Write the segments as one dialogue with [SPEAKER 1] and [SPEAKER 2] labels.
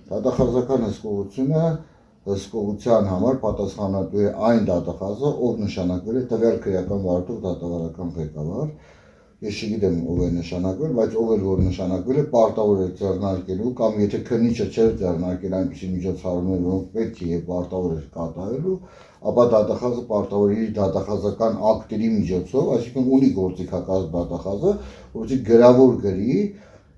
[SPEAKER 1] Դատախազական հսկողության համար պատասխանատու է այն դատախազը, ով նշանակվել է տվյալ քրեական վարորդով դատավարական ղեկավար։ Ես չգիտեմ ով է նշանակվել, բայց ով էլ որ նշանակվել է պարտավոր է ձեռնարկելու կամ եթե քննիչը չէր ձեռնարկել այնպիսի միջոցառումներ, որոնք պետք է եւ պարտավոր էր կատարելու, ապա դատախազը պարտավոր է իր դատախազական ակտերի միջոցով, այսինքն ունի գործիքակազմ դատախազը, որի գրավոր գրի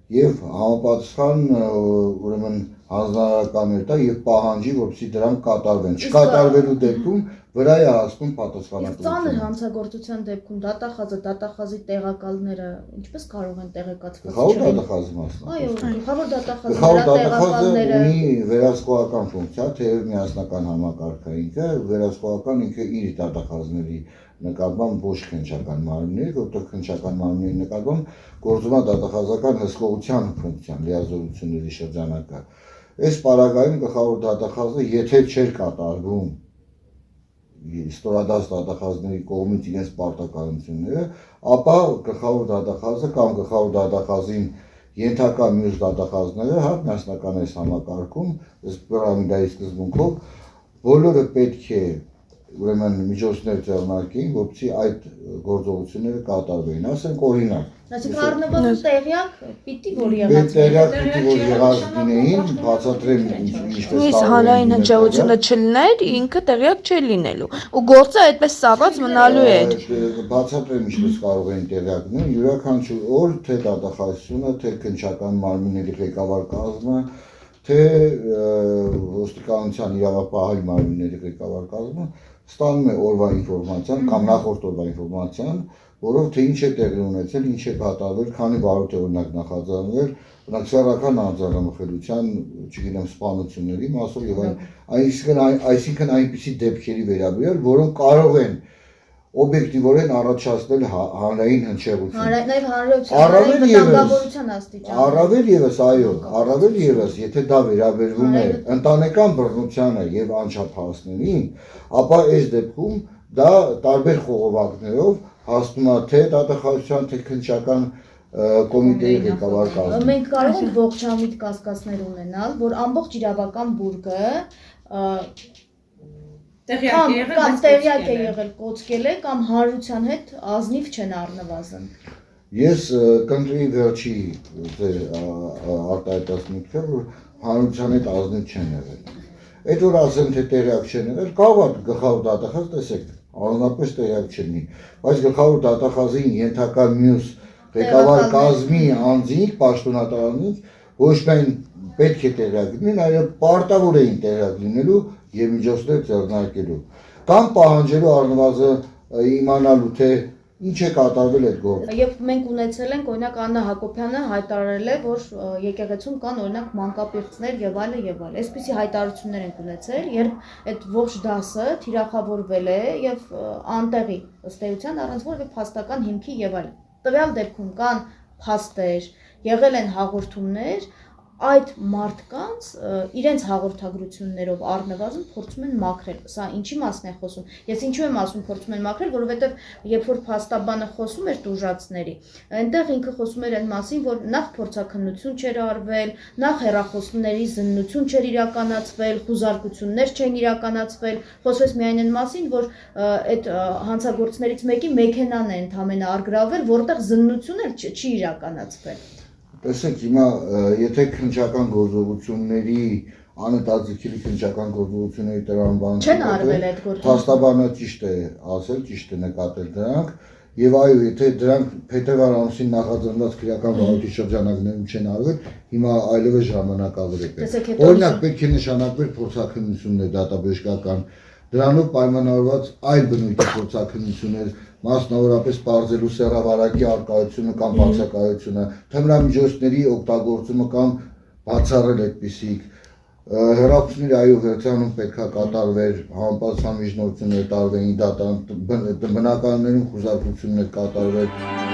[SPEAKER 1] եւ համապատասխան ուրեմն հանձնարարականներ տա եւ պահանջի, որպեսզի դրանք կատարվեն։ Չկատարվելու դեպքում վրա է հասնում պատասխանատվությունը։
[SPEAKER 2] Ծանր հանցագործության դեպքում դատախազի տեղակալները ինչպես կարող են տեղեկացված
[SPEAKER 1] Գլխավոր դատախազի մասն։
[SPEAKER 2] Այո, գլխավոր
[SPEAKER 1] դատախազը ունի վերահսկողական ֆունկցիա, թեև միասնական համակարգայինքը, վերահսկողական ինքը իր դատախազների նկատմամբ ոչ քննչական մարմինների, որտեղ քննչական մարմինների նկատմամբ գործում է դատախազական հսկողության ֆունկցիան, լիազորությունների շրջանակը։ Այս պարագայում գլխավոր դատախազը, եթե չէր կատարվում ստորադաս դատախազների կողմից իրենց պարտականությունները, ապա գլխավոր դատախազը կամ գլխավոր դատախազին ենթակա մյուս դատախազները, հա, միասնական այս համակարգում, այս պիրամիդայի սկզբունքով, բոլորը պետք է ուրեմն միջոցներ ձեռնարկեին, որպեսզի այդ գործողությունները կատարվեին, ասենք օրինակ։
[SPEAKER 2] Այսինքն առնվազն տեղյակ պիտի որ եղած
[SPEAKER 1] տեղյակ պիտի որ եղած լինեին, բացատրեմ ինչպես
[SPEAKER 3] Իսկ հանրային հնչեղությունը չլիներ, ինքը տեղյակ չէ լինելու։ Ու գործը այդպես սառած մնալու էր։
[SPEAKER 1] Բացատրեմ ինչպես կարող էին տեղյակ լինել, յուրաքանչյուր օր թե դատախազությունը, թե քննչական մարմինների ղեկավար կազմը, թե ոստիկանության իրավապահի մարմինների ղեկավար կազմը ստանում է օրվա ինֆորմացիան կամ նախորդ օրվա ինֆորմացիան, որով թե ինչ է տեղի ունեցել, ինչ է կատարվել, քանի վարորդ է օրինակ նախաձեռնվել, օրինակ սեռական անձեռնմխելիության, չգիտեմ, սպանությունների մասով եւ այսինքն այնպիսի դեպքերի վերաբերյալ, որոնք կարող են օբյեկտիվորեն առաջացնել հանրային հնչեղություն։
[SPEAKER 2] Նաև հանրային վտանգավորության աստիճան։
[SPEAKER 1] Առավել եւս, այո, առավել եւս, եթե դա վերաբերվում է ընտանեկան բռնությանը եւ անչափահասներին, ապա այս դեպքում դա տարբեր խողովակներով հասնում է թե դատախազության, թե քննչական կոմիտեի ղեկավար կազմի։
[SPEAKER 2] Մենք կարող ենք ողջամիտ կասկածներ ունենալ, որ ամբողջ իրավական բուրգը տեղյակ է եղել, կոչկել է կամ հանրության հետ ազնիվ չեն առնվազն։
[SPEAKER 1] Ես կընտրեի վերջի արտահայտածմունքը, որ հանրության հետ ազնիվ չեն եղել։ Այդ որ ասեմ թե տեղյակ չեն եղել, կարող է գլխավոր դատախազ, տեսեք, անոնապես տեղյակ չլինի, բայց գլխավոր դատախազին ենթակա մյուս ղեկավար կազմի անձինք, պաշտոնատարանից ոչ միայն պետք է տեղյակ լինեն, այլ պարտավոր էին տեղյակ լինելու եւ միջոցներ ձեռնարկելու կամ պահանջելու առնվազն իմանալու թե ինչ է կատարվել այդ գործը։
[SPEAKER 2] Եվ մենք ունեցել ենք օրինակ Աննա Հակոբյանը հայտարարել է, որ եկեղեցում կան օրինակ մանկապիղծներ եւ այլն եւ այլն։ Այսպիսի հայտարարություններ ենք ունեցել, երբ այդ ողջ դասը թիրախավորվել է եւ անտեղի ըստ էության առանց որևէ փաստական հիմքի եւ այլն։ Տվյալ դեպքում կան փաստեր, եղել են հաղորդումներ, այդ մարդկանց իրենց հաղորդագրություններով առնվազն փորձում են մաքրել։ Սա ինչի մասն է խոսում։ Ես ինչու եմ ասում փորձում են մաքրել, որովհետև երբ որ փաստաբանը խոսում էր տուժածների, այնտեղ ինքը խոսում էր այն մասին, որ նախ փորձաքննություն չէր արվել, նախ հեռախոսների զննություն չէր իրականացվել, խուզարկություններ չեն իրականացվել, խոսվեց միայն այն մասին, որ այդ հանցագործներից մեկի մեքենան է ընդամենը արգրավել, որտեղ զննություն էլ չի իրականացվել։
[SPEAKER 1] Տեսեք, հիմա եթե քննչական գործողությունների անընդարձակելի քննչական գործողությունների տրամաբան
[SPEAKER 2] չեն արվել այդ գործողությունները,
[SPEAKER 1] փաստաբանը ճիշտ է ասել, ճիշտ է նկատել դրանք, եւ այո, եթե դրանք փետրվար ամսին նախաձեռնված քրեական վարույթի շրջանակներում չեն արվել, հիմա այլևս ժամանակավոր է պետք։ Օրինակ պետք է նշանակվեր փորձաքննություններ դատաբժշկական, դրանով պայմանավորված այլ բնույթի փորձաքննություններ, մասնավորապես բարձելու սեռավարակի արկայությունը կամ բացակայությունը, թմրամիջոցների օգտագործումը կամ բացառել այդպիսիք, հեռախոսների այո վերցանում պետք է կատարվեր, համապատասխան միջնորդություններ տարվեին, բնականներում խուզարկություններ կատարվեր։